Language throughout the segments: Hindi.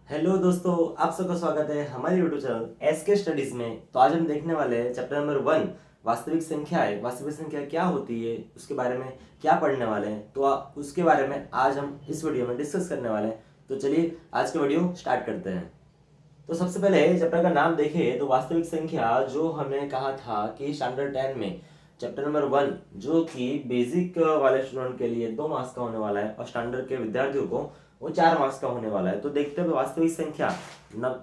हेलो दोस्तों, आप सबका स्वागत है हमारे यूट्यूब चैनल एसके स्टडीज में। तो आज हम देखने वाले हैं चैप्टर नंबर 1, वास्तविक संख्या है। वास्तविक संख्या क्या होती है, उसके बारे में क्या पढ़ने वाले हैं, तो उसके बारे में आज हम इस वीडियो में डिस्कस करने वाले हैं। तो चलिए आज का वीडियो स्टार्ट करते हैं। तो सबसे पहले चैप्टर का नाम देखें तो वास्तविक संख्या, जो हमने कहा था कि स्टैंडर्ड 10 में चैप्टर नंबर 1 जो कि बेसिक वाले स्टूडेंट के लिए 2 मार्क्स का होने वाला है और स्टैंडर्ड के विद्यार्थियों को वो 4 मार्क्स का होने वाला है। तो देखते हैं वास्तविक संख्या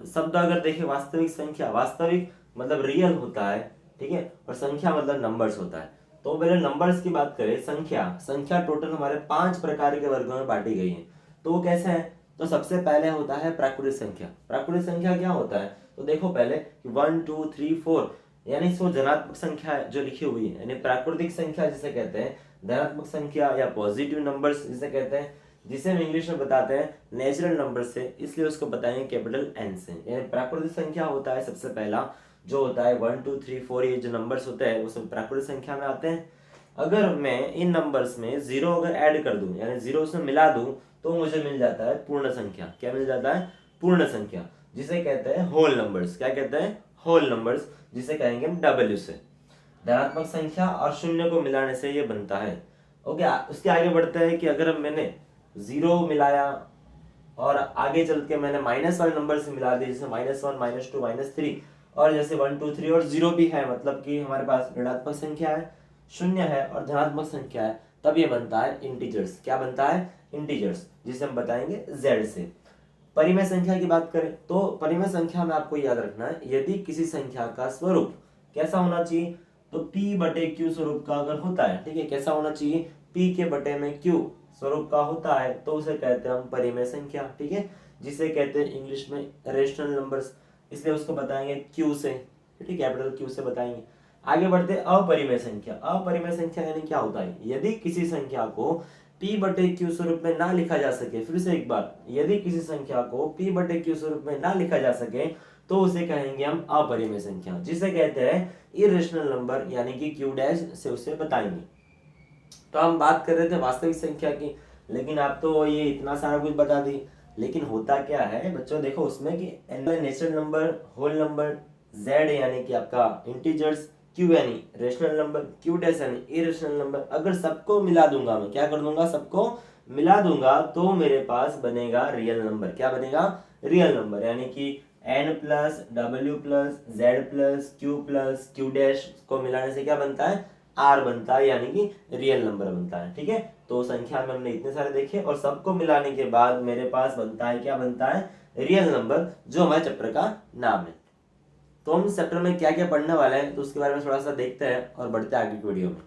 शब्द अगर देखें, वास्तविक संख्या, वास्तविक मतलब रियल होता है, ठीक है, और संख्या मतलब नंबर्स होता है। तो पहले नंबर्स की बात करें, संख्या संख्या टोटल हमारे 5 प्रकार के वर्गों में बांटी गई है। तो वो कैसे है? तो सबसे पहले होता है प्राकृतिक संख्या। प्राकृतिक संख्या क्या होता है? तो देखो पहले 1 2 3 4 यानी सो धनात्मक संख्या जो लिखी हुई है, यानी प्राकृतिक संख्या जिसे कहते हैं, धनात्मक संख्या या पॉजिटिव नंबर्स जिसे कहते हैं, जिसे हम इंग्लिश में बताते हैं नेचुरल नंबर से, इसलिए उसको बताएंगे कैपिटल एन से। यानी प्राकृतिक संख्या होता है सबसे पहला, जो होता है 1 2 3 4, ये जो नंबर्स होते हैं वो सब प्राकृतिक संख्या में आते हैं। अगर मैं इन नंबर्स में जीरो अगर ऐड कर दूं, यानी जीरो उसमें मिला दूं, तो मुझे मिल जाता है पूर्ण संख्या। क्या मिल जाता है? पूर्ण संख्या, जिसे कहते हैं होल नंबर्स। क्या कहते हैं? होल नंबर्स, जिसे कहेंगे हम डब्ल्यू से। धनात्मक संख्या और शून्य को मिलाने से ये बनता है। ओके, उसके आगे बढ़ता है कि अगर मैंने जीरो मिलाया और आगे चल के मैंने माइनस वाले नंबर से मिला दिया, जैसे -1 -2 -3, और जैसे 1 2 3 और जीरो भी है, मतलब कि हमारे पास ऋणात्मक संख्या है, शून्य है और धनात्मक संख्या है, तब ये बनता है इंटीजर्स। क्या बनता है? इंटीजर्स, जिसे हम बताएंगे जेड से। परिमेय संख्या की बात करें तो परिमेय संख्या में आपको याद रखना है, यदि किसी संख्या का स्वरूप कैसा होना चाहिए, तो p बटे q स्वरूप का अगर होता है, ठीक है, कैसा होना चाहिए? p के बटे में q स्वरूप का होता है, तो उसे कहते हैं हम परिमेय संख्या, ठीक है, जिसे कहते हैं इंग्लिश में रेशनल नंबर्स, इसलिए उसको बताएंगे q से, ठीक है, कैपिटल q से बताएंगे। आगे बढ़ते अपरिमेय संख्या। अपरिमेय संख्या यानी क्या होता है? यदि किसी संख्या को p बटे q स्वरूप में ना लिखा जा सके, फिर से एक बार, यदि किसी संख्या को p बटे q स्वरूप में ना लिखा जा सके, तो उसे कहेंगे हम अपरिमेय संख्या, जिसे कहते हैं इरेशनल नंबर, यानी कि q डैश से उसे बताएंगे। तो हम बात कर रहे थे वास्तविक संख्या की, लेकिन आप तो ये इतना सारा कुछ बता दी, लेकिन होता क्या है बच्चों, देखो उसमें कि n natural number, whole number, z यानी कि आपका इंटीजर्स, q यानी रेशनल नंबर, q डैश यानी इरेशनल नंबर, अगर सबको मिला दूंगा, मैं क्या कर दूंगा, सबको मिला दूंगा, तो मेरे पास बनेगा रियल नंबर। क्या बनेगा? रियल नंबर, यानी कि n plus W plus Z plus Q dash को मिलाने से क्या बनता है? आर बनता है, यानी कि रियल नंबर बनता है, ठीक है। तो संख्या में हमने इतने सारे देखे और सबको मिलाने के बाद मेरे पास बनता है, क्या बनता है? रियल नंबर, जो हमारे चैप्टर का नाम है। तो हम इस चैप्टर में क्या क्या पढ़ने वाले हैं, तो उसके बारे में थोड़ा सा देखते हैं और बढ़ते हैं आगे की वीडियो में।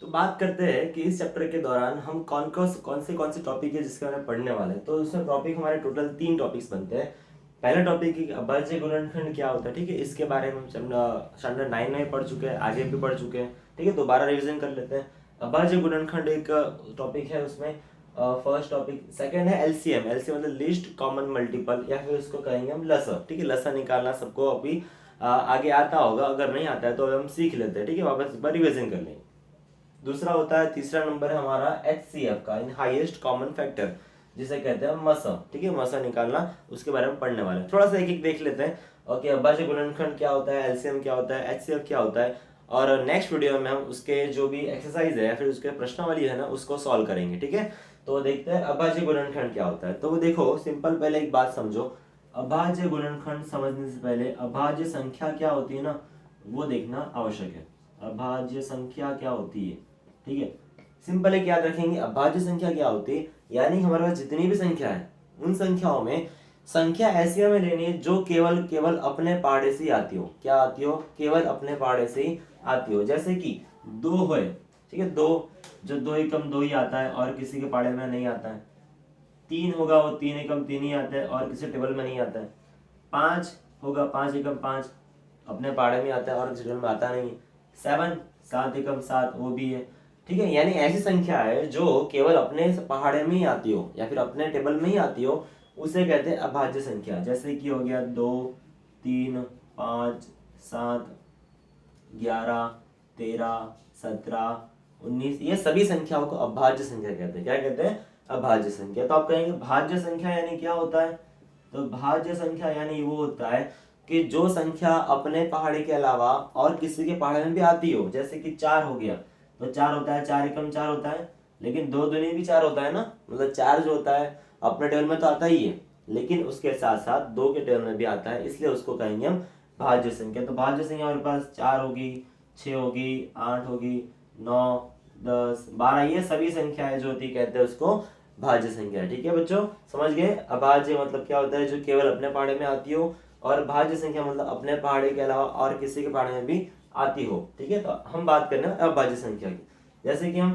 तो बात करते हैं कि इस चैप्टर के दौरान हम कौन से टॉपिक है जिसके बारे में पढ़ने वाले हैं। तो उसमें टॉपिक हमारे टोटल 3 टॉपिक्स बनते हैं। पहला टॉपिक है अभाज्य गुणनखंड क्या होता है, ठीक है, इसके बारे में हम स्टैंडर्ड 9 में पढ़ चुके हैं, आगे भी पढ़ चुके हैं, ठीक है, दोबारा रिवीजन कर लेते हैं। अभाज्य गुणनखंड एक टॉपिक है, उसमें फर्स्ट टॉपिक। सेकंड है एलसीएम। एलसीएम मतलब लीस्ट कॉमन मल्टीपल, या फिर उसको कहेंगे हम लसर, ठीक है, लसर निकालना सबको अभी आगे आता होगा, अगर नहीं आता है तो हम सीख लेते हैं, ठीक है, वापस एक बार रिवीजन कर लेंगे। दूसरा होता है, तीसरा नंबर है हमारा एचसीएफ का, इन हाईएस्ट कॉमन फैक्टर, जिसे कहते हैं मसा, ठीक है, मसा निकालना, उसके बारे में पढ़ने वाले हैं। थोड़ा सा एक एक देख लेते हैं। ओके, अभाज्य गुणनखंड क्या होता है, एलसीएम क्या होता है, एचसीएफ क्या होता है, और नेक्स्ट वीडियो में हम उसके जो भी एक्सरसाइज है या फिर उसके प्रश्नावली है ना, उसको सॉल्व करेंगे, ठीक है। तो देखते हैं अभाज्य गुणनखंड क्या होता है। तो देखो सिंपल, पहले एक बात समझो, अभाज्य गुणनखंड समझने से पहले अभाज्य संख्या क्या होती है ना, वो देखना आवश्यक है। अभाज्य संख्या क्या होती है, ठीक है, सिंपल एक याद रखेंगे, अभाज्य संख्या क्या होती है, यानी हमारे पास जितनी भी संख्या है, उन संख्याओं में संख्या ऐसी हमें लेनी है जो केवल केवल अपने पहाड़े से ही आती हो। क्या आती हो? केवल अपने पहाड़े से ही आती हो। जैसे कि 2 है, ठीक है, 2, जो 2 एकम 2 ही आता है और किसी के पहाड़े में नहीं आता है। 3 होगा, वो 3 एकम 3 ही आता है और किसी टेबल में नहीं आता है। 5 होगा, 5 एकम 5 अपने पहाड़े में आता है और किसी टेबल में आता नहीं है। 7, 7 एकम 7, वो भी है, ठीक है। यानी ऐसी संख्या है जो केवल अपने पहाड़े में ही आती हो या फिर अपने टेबल में ही आती हो, उसे कहते हैं अभाज्य संख्या। जैसे कि हो गया 2 3 5 7 11 13 17 19, ये सभी संख्याओं को अभाज्य संख्या कहते हैं। क्या कहते हैं? अभाज्य संख्या। तो आप कहेंगे भाज्य संख्या यानी क्या होता है? तो भाज्य संख्या यानी वो होता है कि जो संख्या अपने पहाड़े के अलावा और किसी के पहाड़े में भी आती हो। जैसे कि 4 हो गया, तो 4 होता है, 4 एकम 4 होता है, लेकिन 2 दूनी भी 4 होता है ना, मतलब 4 जो होता है अपने टेबल में तो आता ही है, लेकिन उसके साथ साथ 2 के टेबल में भी आता है, इसलिए उसको कहेंगे हम भाज्य संख्या। तो भाज्य संख्या हमारे पास 4 होगी, 6 होगी, 8 होगी, 9, 10, 12, ये सभी संख्याएं जो होती कहते हैं उसको भाज्य संख्या। ठीक है बच्चों, समझ गए। अभाज्य मतलब क्या होता है, जो केवल अपने पहाड़े में आती हो, और भाज्य संख्या मतलब अपने पहाड़े के अलावा और किसी के पहाड़े में भी आती हो। ठीक है, तो हम बात कर रहे हैं अभाज्य संख्या की। जैसे कि हम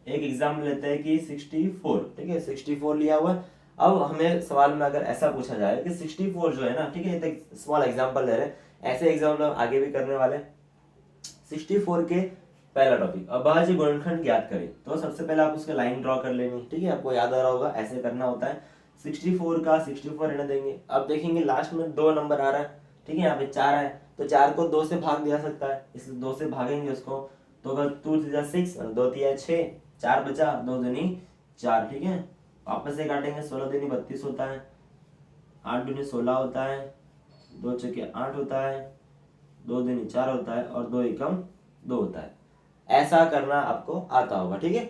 एक एग्जाम्पल लेते हैं कि 64। ठीक है, 64 लिया हुआ है। अब हमें सवाल में अगर ऐसा पूछा जाए कि 64 जो है ना, ठीक है, एक स्मॉल एग्जाम्पल ले रहे हैं, ऐसे एग्जाम्पल हम आगे भी करने वाले। 64 के पहला टॉपिक, अभाज्य गुणनखंड ज्ञात करें। तो सबसे पहले आप उसके लाइन ड्रॉ कर लेंगे। ठीक है, आपको याद आ रहा होगा ऐसे करना होता है। 64 का 64 रहने देंगे। अब देखेंगे लास्ट में 2 नंबर आ रहा है। ठीक है, यहाँ पे 4 है, तो 4 को 2 से भाग दिया सकता है, इसलिए 2 से भागेंगे उसको। तो अगर 2 3 6 और 2 3 6, 4 बचा, 2 दूनी 4। ठीक है, वापस से काटेंगे, 16 दूनी 32 होता है, 8 दूनी 16 होता है, 2 चौके 8 होता है, 2 दूनी 4 होता है, और 2 एकम 2 होता है। ऐसा करना आपको आता होगा। ठीक है,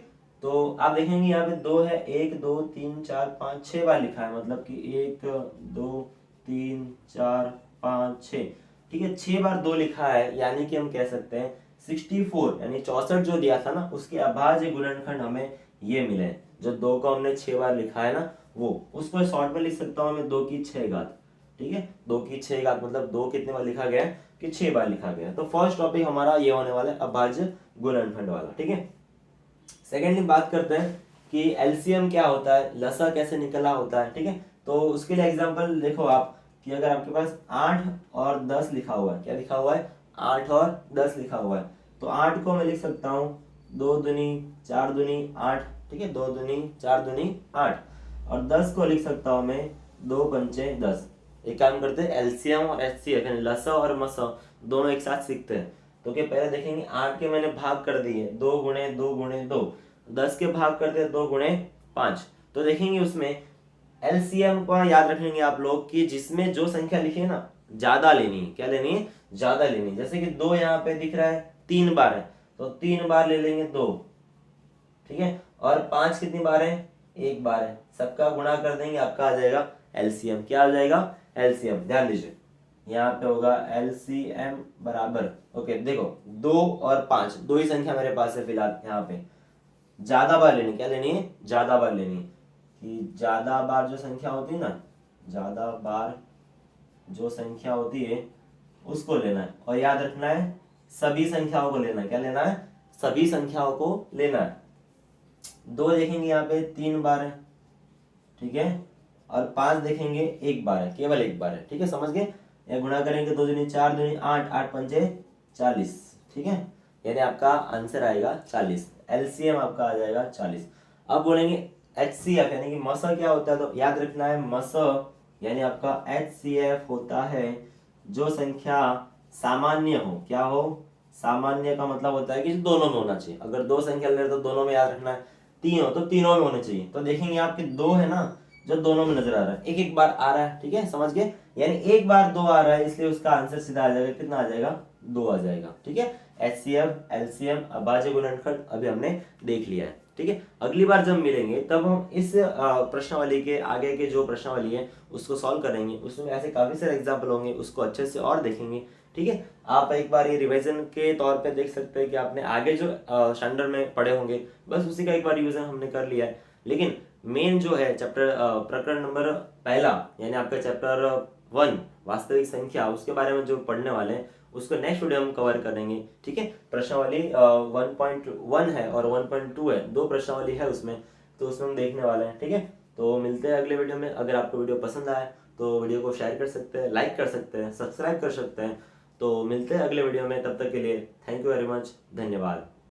तो आप देखेंगे यहाँ पे 2 है, 1 2 3 4 5 6 बार लिखा है, मतलब कि 1 2 3 4 5 6। ठीक है, 6 बार 2 लिखा है, यानी कि हम कह सकते हैं 64 यानी 64 जो दिया था ना, उसके अभाज्य गुणनखंड हमें ये मिले। जो 2 को हमने 6 बार लिखा है ना, वो उसको शॉर्ट में लिख सकता हूँ मैं 2 की 6 घात। ठीक है, 2 की 6 घात मतलब 2 कितने बार लिखा गया है कि 6 बार लिखा गया। तो फर्स्ट टॉपिक हमारा ये होने वाला है अभाज्य गुणनखंड वाला। ठीक है, सेकेंडली बात करते हैं कि एलसीएम क्या होता है, लसा कैसे निकला होता है। ठीक है, तो उसके लिए एग्जांपल देखो आप कि अगर आपके पास 8 और 10 लिखा हुआ है, क्या लिखा हुआ है, 8 और 10 लिखा हुआ है, तो 8 को मैं लिख सकता हूँ 2 दूनी 4 दूनी 8। ठीक है, 2 दूनी 4 दूनी 8, और 10 को लिख सकता हूँ मैं 2 पंचे 10। एक काम करते हैं, एलसीएम और एचसीएफ यानी लसा और मसा दोनों एक साथ सीखते हैं। तो क्या पहले देखेंगे 8 के मैंने भाग कर दिए, 2 गुणे 2 गुणे 2, 10 के भाग कर दिए 2 गुणे 5। तो देखेंगे उसमें एलसीएम को याद रखेंगे आप लोग कि जिसमें जो संख्या लिखी है ना, ज्यादा लेनी है। क्या लेनी है, ज्यादा लेनी है। जैसे कि 2 यहाँ पे दिख रहा है 3 बार है, तो 3 बार ले लेंगे 2। ठीक है, और 5 कितनी बार है, 1 बार है। सबका गुणा कर देंगे, आपका आ जाएगा एलसीएम। क्या आ जाएगा, एलसीएम। ध्यान दीजिए, यहाँ पे होगा एलसीएम बराबर, ओके देखो 2 और 5 दो ही संख्या मेरे पास है फिलहाल। यहाँ पे ज्यादा बार लेनी, क्या लेनी है, ज्यादा बार लेनी, कि ज्यादा बार जो संख्या होती है ना, ज्यादा बार जो संख्या होती है उसको लेना है, और याद रखना है सभी संख्याओं को लेना है। क्या लेना है, सभी संख्याओं को लेना है। 2 देखेंगे यहाँ पे 3 बार है, ठीक है, और 5 देखेंगे 1 बार है, केवल 1 बार है। ठीक है, समझ गए। या गुणा करेंगे 2 दूनी 4 दूनी 8, 8 पंचे 40। ठीक है, यानी आपका आंसर आएगा 40। एलसीएम आपका आ जाएगा 40। अब बोलेंगे एचसीएफ यानी कि मस क्या होता है, तो याद रखना है मस यानी आपका एचसीएफ होता है जो संख्या सामान्य हो। क्या हो, सामान्य का मतलब होता है कि दोनों में होना चाहिए। अगर 2 संख्या ले रहे तो दोनों में, याद रखना है 3 हो तो तीनों में होने चाहिए। तो देखेंगे आपके 2 है ना, जो दोनों में नजर आ रहा है, एक एक बार आ रहा है। ठीक है, समझ गए, यानी एक बार 2 आ रहा है, इसलिए उसका आंसर सीधा आ जाएगा, कितना आ जाएगा, 2 आ जाएगा। ठीक है, एचसीएफ एलसीएम अभाज्य गुणनखंड अभी हमने देख लिया है। ठीक है, अगली बार जब मिलेंगे तब हम इस प्रश्नावली के आगे के जो प्रश्नावली है उसको सॉल्व करेंगे। उसमें ऐसे काफी सारे एग्जाम्पल होंगे, उसको अच्छे से और देखेंगे। ठीक है, आप एक बार ये रिवीजन के तौर पे देख सकते हैं कि आपने आगे जो स्टैंडर्ड में पढ़े होंगे, बस उसी का एक बार रिवीजन हमने कर लिया है। लेकिन मेन जो है चैप्टर प्रकरण नंबर पहला यानी आपका चैप्टर 1 वास्तविक संख्या, उसके बारे में जो पढ़ने वाले हैं उसको नेक्स्ट वीडियो हम कवर करेंगे। ठीक है, प्रश्नावली 1.1 है और 1.2 है, 2 प्रश्नावली है उसमें, तो उसमें हम देखने वाले हैं। ठीक है, तो मिलते हैं अगले वीडियो में। अगर आपको वीडियो पसंद आए तो वीडियो को शेयर कर सकते हैं, लाइक कर सकते हैं, सब्सक्राइब कर सकते हैं। तो मिलते हैं अगले वीडियो में, तब तक के लिए थैंक यू वेरी मच, धन्यवाद।